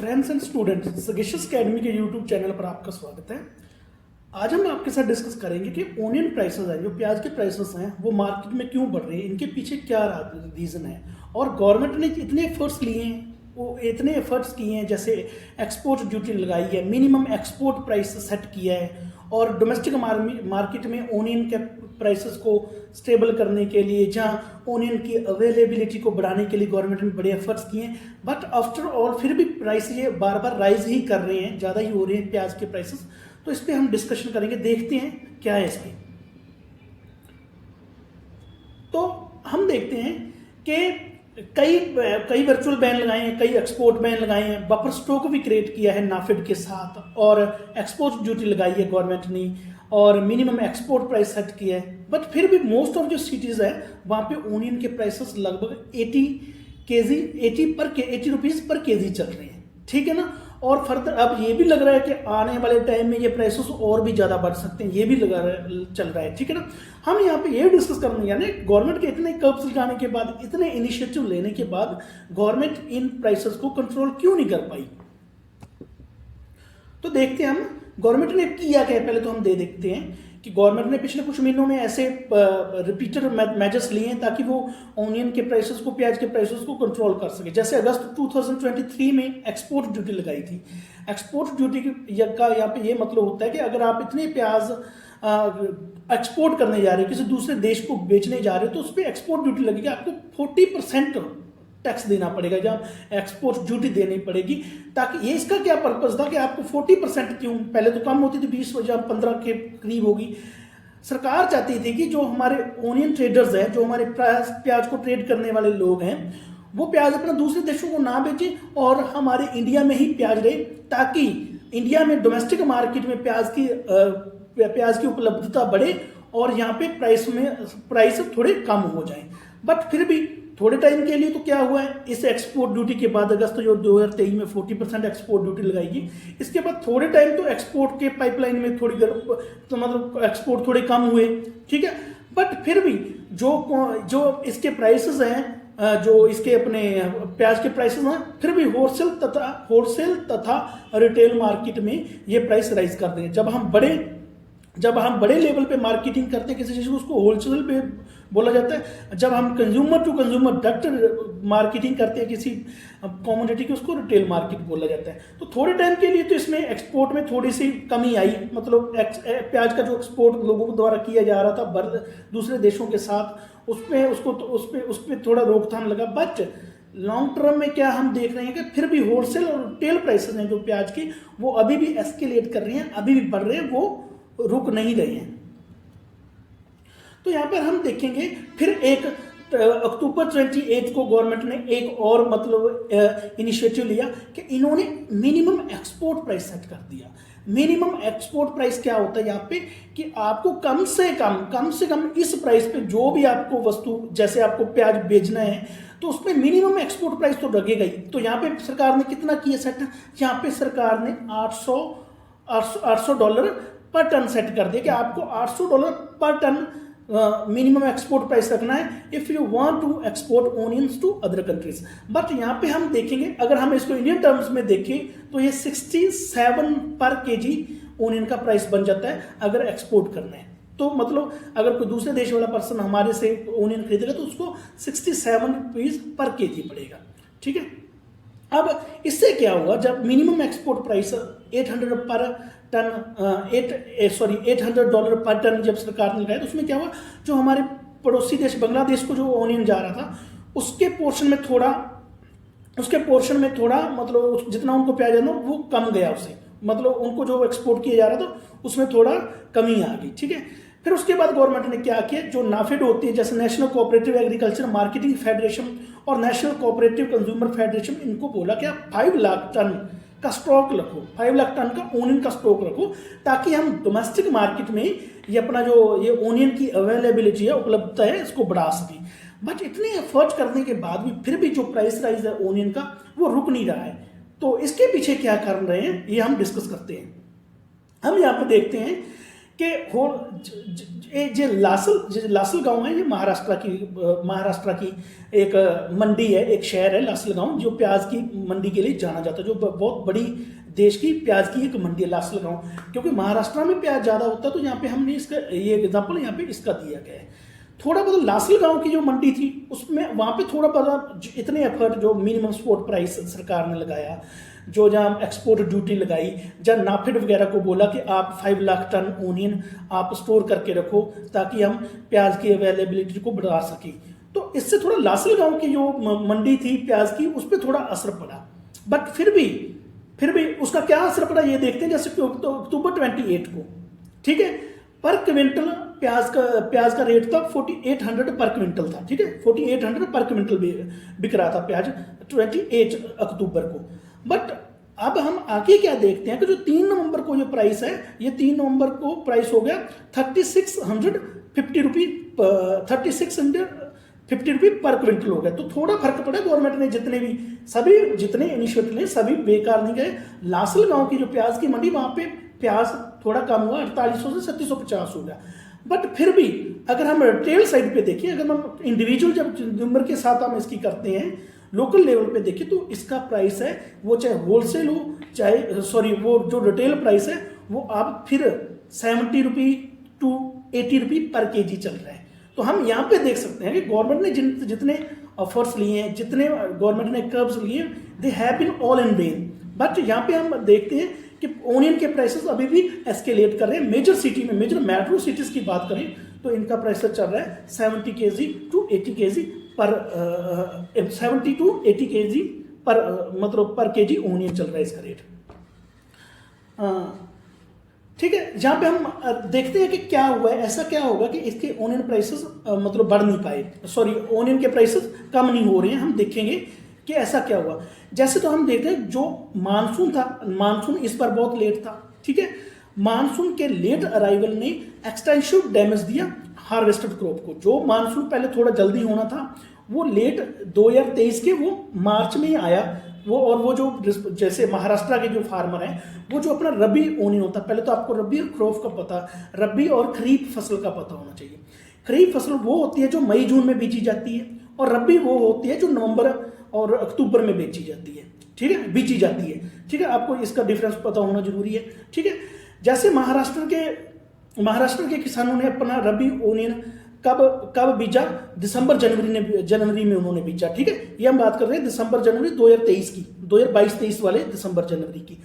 Friends and students, sagacious academy के YouTube channel पर आपका स्वागत है। आज हम आपके साथ डिस्कस करेंगे कि ओनियन प्राइसेस हैं, जो प्याज के प्राइसेस हैं, वो मार्केट में क्यों बढ़ रहे हैं, इनके पीछे क्या रीज़न है और गवर्नमेंट ने इतने एफर्ट्स लिए हैं, वो इतने एफर्ट्स किए हैं, जैसे एक्सपोर्ट ड्यूटी लगाई है, मिनिमम एक्सपोर्ट प्राइस सेट किया है और डोमेस्टिक मार्केट में ओनियन के प्राइसेस को स्टेबल करने के लिए, जहाँ ओनियन की अवेलेबिलिटी को बढ़ाने के लिए गवर्नमेंट ने बड़े एफर्ट्स किए हैं। बट आफ्टर ऑल फिर भी प्राइस ये बार बार राइज ही कर रहे हैं, ज़्यादा ही हो रहे हैं प्याज के प्राइसेस। तो इस पर हम डिस्कशन करेंगे, देखते हैं क्या है इसमें। तो हम देखते हैं कि कई वर्चुअल बैन लगाए हैं, कई एक्सपोर्ट बैन लगाए हैं, बफर स्टॉक भी क्रिएट किया है नाफेड के साथ और एक्सपोर्ट ड्यूटी लगाई है गवर्नमेंट ने और मिनिमम एक्सपोर्ट प्राइस सेट किया है। बट फिर भी मोस्ट ऑफ जो सिटीज़ है वहाँ पे ओनियन के प्राइसेस लगभग 80 रुपीज़ पर केजी चल रहे हैं, ठीक है ना। और फर्दर अब ये भी लग रहा है कि आने वाले टाइम में ये प्राइसेस और भी ज़्यादा बढ़ सकते हैं, ये भी चल रहा है, ठीक है ना। हम यहाँ पे ये डिस्कस करने यानी गवर्नमेंट के इतने कर्ब्स लगाने के बाद, इतने इनिशिएटिव लेने के बाद गवर्नमेंट इन प्राइसेस को कंट्रोल क्यों नहीं कर पाई। तो देखते हैं हम गवर्नमेंट ने किया क्या है। पहले तो हम देखते हैं कि गवर्नमेंट ने पिछले कुछ महीनों में ऐसे रिपीटेड मेजर्स लिए हैं ताकि वो ओनियन के प्राइसेस को, प्याज के प्राइसेस को कंट्रोल कर सके। जैसे अगस्त 2023 में एक्सपोर्ट ड्यूटी लगाई थी। एक्सपोर्ट ड्यूटी का यहाँ पे ये मतलब होता है कि अगर आप इतने प्याज एक्सपोर्ट करने जा रहे हो, किसी दूसरे देश को बेचने जा रहे हो, तो उस पर एक्सपोर्ट ड्यूटी लगेगी, आपको 40% टैक्स देना पड़ेगा, जब एक्सपोर्ट ड्यूटी देनी पड़ेगी। ताकि ये इसका क्या पर्पस था कि आपको 40% क्यों, पहले तो कम होती थी 20 या 15 के करीब होगी। सरकार चाहती थी कि जो हमारे ओनियन ट्रेडर्स हैं, जो हमारे प्याज को ट्रेड करने वाले लोग हैं, वो प्याज अपना दूसरे देशों को ना बेचें और हमारे इंडिया में ही प्याज रहे, ताकि इंडिया में डोमेस्टिक मार्केट में प्याज की उपलब्धता बढ़े और यहाँ पे प्राइस थोड़े कम हो जाए। बट फिर भी थोड़े टाइम के लिए तो क्या हुआ है, इस एक्सपोर्ट ड्यूटी के बाद अगस्त 2023 में 40% एक्सपोर्ट ड्यूटी लगाएगी। इसके बाद थोड़े टाइम तो एक्सपोर्ट के पाइपलाइन में तो मतलब एक्सपोर्ट थोड़े कम हुए, ठीक है। बट फिर भी जो इसके प्राइसेस हैं, जो इसके अपने प्याज के प्राइसेस हैं, फिर भी होलसेल तथा रिटेल मार्केट में ये प्राइस राइज कर दें। जब हम बड़े लेवल पे मार्केटिंग करते हैं किसी चीज़ को, उसको होलसेल पे बोला जाता है। जब हम consumer to consumer direct marketing करते हैं किसी कमोडिटी की, उसको रिटेल मार्केट बोला जाता है। तो थोड़े टाइम के लिए तो इसमें एक्सपोर्ट में थोड़ी सी कमी आई, मतलब प्याज का जो एक्सपोर्ट लोगों द्वारा किया जा रहा था दूसरे देशों के साथ, उस पर थोड़ा रोकथाम लगा। बट लॉन्ग टर्म में क्या हम देख रहे हैं कि फिर भी होलसेल और रिटेल प्राइसेस हैं जो प्याज की, वो अभी भी एस्केलेट कर रही हैं, अभी भी बढ़ रहे हैं, वो रुक नहीं रहे हैं। तो यहां पर हम देखेंगे फिर एक अक्टूबर 28 को गवर्नमेंट ने एक और मतलब इनिशिएटिव लिया कि इन्होंने मिनिमम एक्सपोर्ट प्राइस सेट कर दिया। मिनिमम एक्सपोर्ट प्राइस क्या होता है यहाँ पे, कि आपको कम से कम इस प्राइस पे जो भी आपको वस्तु, जैसे आपको प्याज बेचना है, तो उसमें मिनिमम एक्सपोर्ट प्राइस तो लगेगा ही। तो यहाँ पे सरकार ने कितना किया सेट, यहाँ पे सरकार ने $800 पर टन सेट कर दिया कि आपको $800 पर टन मिनिमम एक्सपोर्ट प्राइस रखना है if you want to export onions to other countries. But यहाँ पे हम देखेंगे, अगर हम इसको इंडियन टर्म्स में देखें तो ये 67 पर केजी ओनियन का प्राइस बन जाता है अगर एक्सपोर्ट करना है। तो मतलब अगर कोई दूसरे देश वाला पर्सन हमारे से ओनियन खरीदेगा तो उसको 67 रुपीज पर केजी पड़ेगा, ठीक है। अब इससे क्या हुआ, जब मिनिमम एक्सपोर्ट प्राइस $800 पर टन जब सरकार ने लगाया, तो उसमें क्या हुआ, जो हमारे पड़ोसी देश बांग्लादेश को जो ओनियन जा रहा था, उसके पोर्शन में थोड़ा मतलब जितना उनको प्याज जाना वो कम गया, उससे मतलब उनको जो एक्सपोर्ट किया जा रहा था उसमें थोड़ा कमी आ गई, ठीक है। फिर उसके बाद गवर्नमेंट ने क्या किया, जो नाफेड होती है, जैसे national cooperative agriculture marketing federation और नेशनल कोऑपरेटिव कंज्यूमर फेडरेशन, इनको बोला कि आप 5 लाख टन का स्टॉक रखो, 5 लाख टन का ओनियन का स्टॉक रखो, ताकि हम डोमेस्टिक मार्केट में ये अपना जो ये ओनियन की अवेलेबिलिटी है, उपलब्धता है, इसको बढ़ा सकें। बट इतने एफर्ट करने के बाद भी फिर भी जो प्राइस राइज है ओनियन का, वो रुक नहीं रहा है। तो इसके पीछे क्या कारण रहे हैं, ये हम डिस्कस करते हैं। हम यहाँ पे देखते हैं कि हो ये लासल गांव है, ये महाराष्ट्र की एक मंडी है, एक शहर है लासल गांव, जो प्याज की मंडी के लिए जाना जाता है, जो बहुत बड़ी देश की प्याज की एक मंडी है लासल गांव। क्योंकि महाराष्ट्र में प्याज ज़्यादा होता है, तो यहाँ पे हमने इसका ये एग्जाम्पल यहाँ पे इसका दिया गया है। थोड़ा बहुत लासल गांव की जो मंडी थी उसमें वहाँ पे थोड़ा बहुत इतने एफर्ट, जो मिनिमम सपोर्ट प्राइस सरकार ने लगाया, जो जहाँ एक्सपोर्ट ड्यूटी लगाई, जहाँ नाफेड वगैरह को बोला कि आप 5 लाख टन ओनियन आप स्टोर करके रखो ताकि हम प्याज की अवेलेबिलिटी को बढ़ा सकें, तो इससे थोड़ा लासल गांव की जो मंडी थी प्याज की उस पर थोड़ा असर पड़ा। बट फिर भी उसका क्या असर पड़ा ये देखते हैं। जैसे कि अक्टूबर 28 को, ठीक है, पर क्विंटल प्याज का रेट था 4800 पर क्विंटल था, ठीक है, 4800 पर क्विंटल बिक रहा था प्याज 28 अक्टूबर को। बट अब हम आगे क्या देखते हैं कि जो 3 नवंबर को जो प्राइस है, ये 3 नवंबर को प्राइस हो गया 3650 रुपी, 3650 रुपी पर क्विंटल हो गया। तो थोड़ा फर्क पड़ा। गवर्नमेंट ने जितने इनिशिएटिव लिए सभी बेकार नहीं गए। लासल गांव की जो प्याज की मंडी, वहां पे प्याज थोड़ा कम हुआ, 4800 से 3750 हो गया। बट फिर भी अगर हम रिटेल साइड पे देखें, अगर हम इंडिविजुअल जब नंबर के साथ हम इसकी करते हैं लोकल लेवल पे देखें, तो इसका प्राइस है वो चाहे होलसेल हो चाहे वो जो रिटेल प्राइस है वो आप फिर 70 रुपी टू 80 रुपी पर केजी चल रहा है। तो हम यहाँ पे देख सकते हैं कि गवर्नमेंट ने जितने ऑफर्स लिए हैं, जितने गवर्नमेंट ने कर्व्स लिए, they have been all in vain. But यहाँ पे हम देखते हैं कि ओनियन के प्राइसेस अभी भी एस्केलेट कर रहे हैं। मेजर सिटी में, मेजर मेट्रो सिटीज की बात करें तो इनका प्राइस चल रहा है 70 kg टू 80 kg पर 70 टू 80 kg पर मतलब पर केजी ओनियन चल रहा है इसका रेट। ठीक है, जहाँ पे हम देखते हैं कि क्या हुआ है, ऐसा क्या होगा कि इसके ओनियन प्राइसेस मतलब बढ़ नहीं पाए, ओनियन के प्राइसेस कम नहीं हो रहे हैं। हम देखेंगे कि ऐसा क्या हुआ। जैसे तो हम देखते हैं जो मानसून था, मानसून इस बार बहुत लेट था, ठीक है, मानसून के लेट अराइवल ने एक्सटेंसिव डैमेज दिया हार्वेस्टेड क्रॉप को। जो मानसून पहले थोड़ा जल्दी होना था वो लेट 2023 के वो मार्च में ही आया वो। और वो जो जैसे महाराष्ट्र के जो फार्मर हैं वो जो अपना रबी ओनियन होता है, पहले तो आपको रबी और खरीफ का पता, रबी और खरीफ फसल का पता होना चाहिए। खरीफ फसल वो होती है जो मई जून में बीजी जाती है, और रबी वो होती है जो नवंबर और अक्टूबर में बेची जाती है, ठीक है, बीजी जाती है, ठीक है। आपको इसका डिफरेंस पता होना जरूरी है, ठीक है। जैसे महाराष्ट्र के किसानों ने अपना रबी ओनियन कब बीजा, दिसंबर जनवरी में उन्होंने बीजा, ठीक है। ये हम बात कर रहे हैं दिसंबर जनवरी 2023 की, 2022-23 वाले दिसंबर जनवरी की।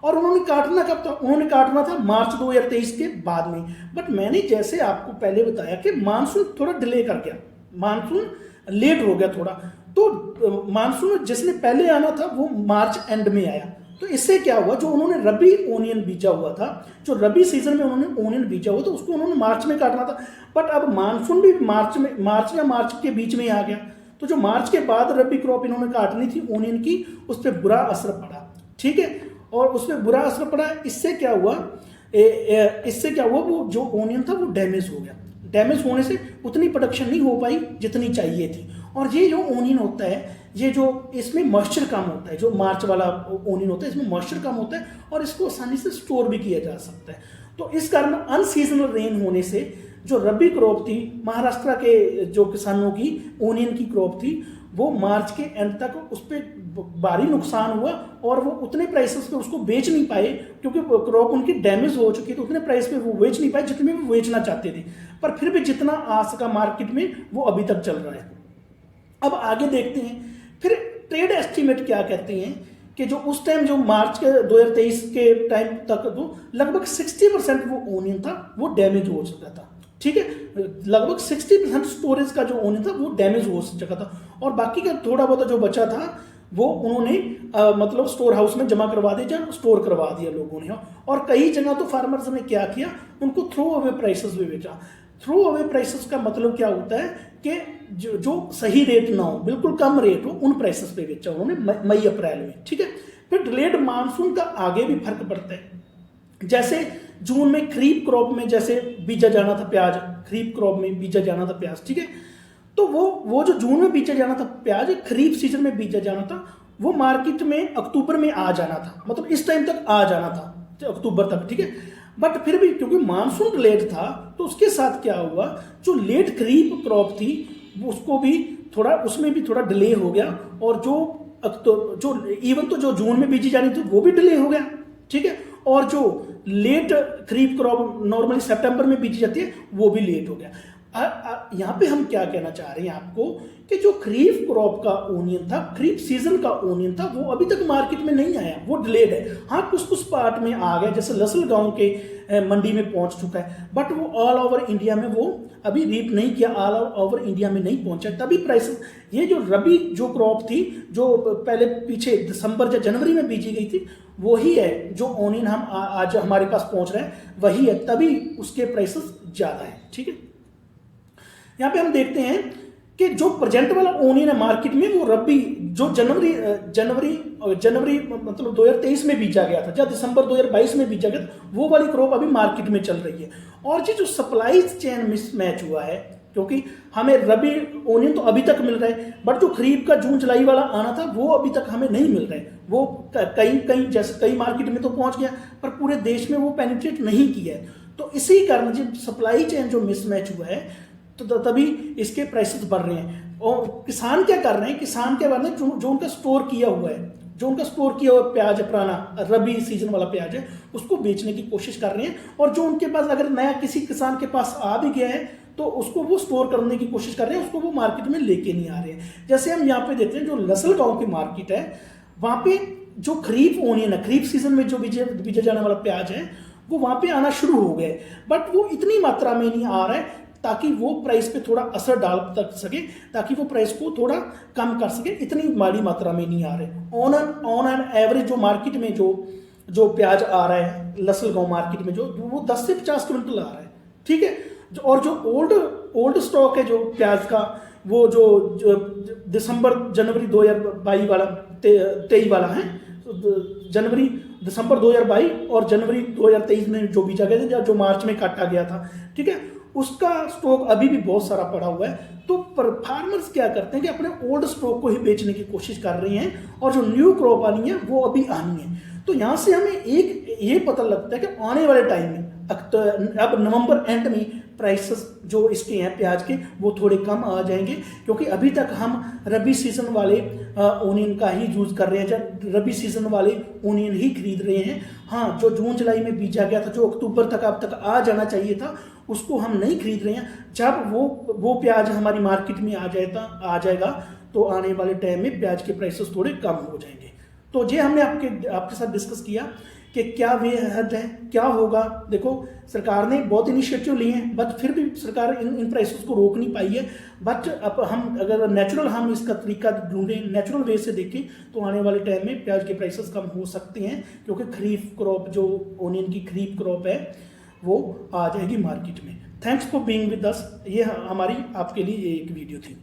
और उन्होंने काटना कब था? उन्होंने काटना था मार्च 2023 के बाद में। बट मैंने जैसे आपको पहले बताया कि मानसून थोड़ा डिले कर गया, मानसून लेट हो गया थोड़ा। तो मानसून जिसने पहले आना था वो मार्च एंड में आया। तो इससे क्या हुआ, जो उन्होंने रबी ओनियन बीजा हुआ था, जो रबी सीजन में उन्होंने ओनियन बीजा हुआ था, उसको उन्होंने मार्च में काटना था। बट अब मानसून भी मार्च के बीच में ही आ गया। तो जो मार्च के बाद रबी क्रॉप इन्होंने काटनी थी ओनियन की, उस पर बुरा असर पड़ा, ठीक है। और उस पर बुरा असर पड़ा, इससे क्या हुआ, वो जो ओनियन था वो डैमेज हो गया। डैमेज होने से उतनी प्रोडक्शन नहीं हो पाई जितनी चाहिए थी। और ये जो ओनियन होता है, ये जो इसमें मॉइस्चर कम होता है, जो मार्च वाला ओनियन होता है इसमें मॉइस्चर कम होता है और इसको आसानी से स्टोर भी किया जा सकता है। तो इस कारण अनसीजनल रेन होने से जो रबी क्रॉप थी, महाराष्ट्र के जो किसानों की ओनियन की क्रॉप थी, वो मार्च के एंड तक उस पर भारी नुकसान हुआ और वो उतने प्राइसेस पे उसको बेच नहीं पाए, क्योंकि क्रॉप उनकी डैमेज हो चुकी थी। उतने प्राइस पे वो बेच नहीं पाए जितने वो बेचना चाहते थे। पर फिर भी जितना आ सका मार्केट में वो अभी तक चल रहा है। अब आगे देखते हैं फिर ट्रेड एस्टीमेट क्या कहते हैं कि जो उस टाइम जो मार्च के 2023 के टाइम तक तो लगभग 60% वो ओनियन था वो डैमेज हो चुका था, ठीक है। लगभग 60% स्टोरेज का जो ओनियन था वो डैमेज हो चुका था, और बाकी का थोड़ा बहुत जो बचा था वो उन्होंने मतलब स्टोर हाउस में जमा करवा दिया, स्टोर करवा दिया लोगों ने। और कई जगह तो फार्मर्स ने क्या किया, उनको थ्रो अवे प्राइसेस में बेचा। थ्रो अवे प्राइसेस का मतलब क्या होता है कि जो सही रेट ना हो, बिल्कुल कम रेट हो, उन प्राइसेस पे बेचा उन्होंने मई अप्रैल में, ठीक है। फिर डिलेड मानसून का आगे भी फर्क पड़ता है। जैसे जून में खरीफ क्रॉप में जैसे बीजा जाना था प्याज, खरीफ क्रॉप में बीजा जाना था प्याज, ठीक है। तो वो जो जून में बीजा जाना था प्याज, खरीफ सीजन में बीजा जाना था, वो मार्केट में अक्टूबर में आ जाना था, मतलब इस टाइम तक आ जाना था, अक्टूबर तक, ठीक है। बट फिर भी क्योंकि मानसून लेट था तो उसके साथ क्या हुआ, जो लेट खरीफ क्रॉप थी उसको भी थोड़ा, उसमें भी थोड़ा डिले हो गया, और जो इवन तो जो जून में बीजी जानी थी वो भी डिले हो गया, ठीक है, और जो लेट खरीफ क्रॉप नॉर्मली सितंबर में बीजी जाती है वो भी लेट हो गया। यहाँ पे हम क्या कहना चाह रहे हैं आपको कि जो खरीफ क्रॉप का ओनियन था, खरीफ सीजन का ओनियन था, वो अभी तक मार्केट में नहीं आया, वो डिलेड है। हाँ, कुछ पार्ट में आ गया, जैसे लसलगांव के मंडी में पहुंच चुका है, बट वो ऑल ओवर इंडिया में वो अभी रीप नहीं किया, ऑल ओवर इंडिया में नहीं पहुंचा, तभी प्राइस, ये जो रबी जो क्रॉप थी जो पहले पीछे दिसंबर या जनवरी में बीजी गई थी, वही है जो ओनियन हम आज हमारे पास पहुंच रहे हैं, वही है, तभी उसके प्राइसेस ज्यादा है, ठीक है। यहाँ पे हम देखते हैं कि जो प्रेजेंट वाला ओनियन है मार्केट में, वो रबी जो जनवरी मतलब 2023 में बीजा गया था, या दिसंबर 2022 में बीजा गया था, वो वाली क्रॉप अभी मार्केट में चल रही है। और जो सप्लाई चेन मिसमैच हुआ है, क्योंकि हमें रबी ओनियन तो अभी तक मिल रहा है, बट जो खरीफ का जून जुलाई वाला आना था वो अभी तक हमें नहीं मिल रहा है। वो कहीं जैसे कई मार्केट में तो पहुंच गया, पर पूरे देश में वो पेनिट्रेट नहीं किया है। तो इसी कारण जब सप्लाई चेन जो मिसमैच हुआ है तो तभी इसके प्राइसेस बढ़ रहे हैं। और किसान क्या कर रहे हैं, किसान क्या कर रहे हैं, जो उनका स्टोर किया हुआ है, जो उनका स्टोर किया हुआ प्याज है, पुराना रबी सीजन वाला प्याज है, उसको बेचने की कोशिश कर रहे हैं। और जो उनके पास अगर नया किसी किसान के पास आ भी गया है तो उसको वो स्टोर करने की कोशिश कर रहे हैं, उसको वो मार्केट में लेके नहीं आ रहे हैं। जैसे हम यहाँ पे देखते हैं जो लसलगांव की मार्केट है, वहां पे जो खरीफ ओनियन है, खरीफ सीजन में जो बीजा जाने वाला प्याज है, वो वहां पे आना शुरू हो गया है, बट वो इतनी मात्रा में नहीं आ रहा है ताकि वो प्राइस पे थोड़ा असर डाल तक सके, ताकि वो प्राइस को थोड़ा कम कर सके, इतनी बड़ी मात्रा में नहीं आ रहे। ऑन एन एवरेज जो मार्केट में जो प्याज आ रहा है लसलगांव मार्केट में, जो वो 10 से 50 क्विंटल आ रहा है, ठीक है। और जो ओल्ड स्टॉक है जो प्याज का, वो जो दिसंबर जनवरी 2022 वाला 23 वाला है, जनवरी दिसंबर 2022 और जनवरी 2023 में जो बीजा गया था, जो मार्च में काटा गया था, ठीक है, उसका स्टॉक अभी भी बहुत सारा पड़ा हुआ है। तो फार्मर्स क्या करते हैं कि अपने ओल्ड स्टॉक को ही बेचने की कोशिश कर रहे हैं, और जो न्यू क्रॉप आनी है वो अभी आनी है। तो यहाँ से हमें एक ये पता लगता है कि आने वाले टाइम में अब नवंबर एंड में प्राइसेस जो इसके हैं प्याज के, वो थोड़े कम आ जाएंगे, क्योंकि अभी तक हम रबी सीजन वाले ओनियन का ही यूज कर रहे हैं, जब रबी सीजन वाले ओनियन ही खरीद रहे हैं। हाँ, जो जून जुलाई में बीजा गया था, जो अक्टूबर तक अब तक आ जाना चाहिए था, उसको हम नहीं खरीद रहे हैं। जब वो प्याज हमारी मार्केट में आ जाएगा तो आने वाले टाइम में प्याज के प्राइसेस थोड़े कम हो जाएंगे। तो ये हमने आपके साथ डिस्कस किया कि क्या वे हद है, क्या होगा। देखो, सरकार ने बहुत इनिशिएटिव लिए हैं, बट फिर भी सरकार इन प्राइसेस को रोक नहीं पाई है। बट अब हम अगर नेचुरल हम इसका तरीका ढूंढें, नेचुरल वे से देखें, तो आने वाले टाइम में प्याज के प्राइसेस कम हो सकते हैं, क्योंकि खरीफ क्रॉप जो ओनियन की खरीफ क्रॉप है वो आ जाएगी मार्केट में। Thanks for being with us. ये हमारी आपके लिए एक वीडियो थी।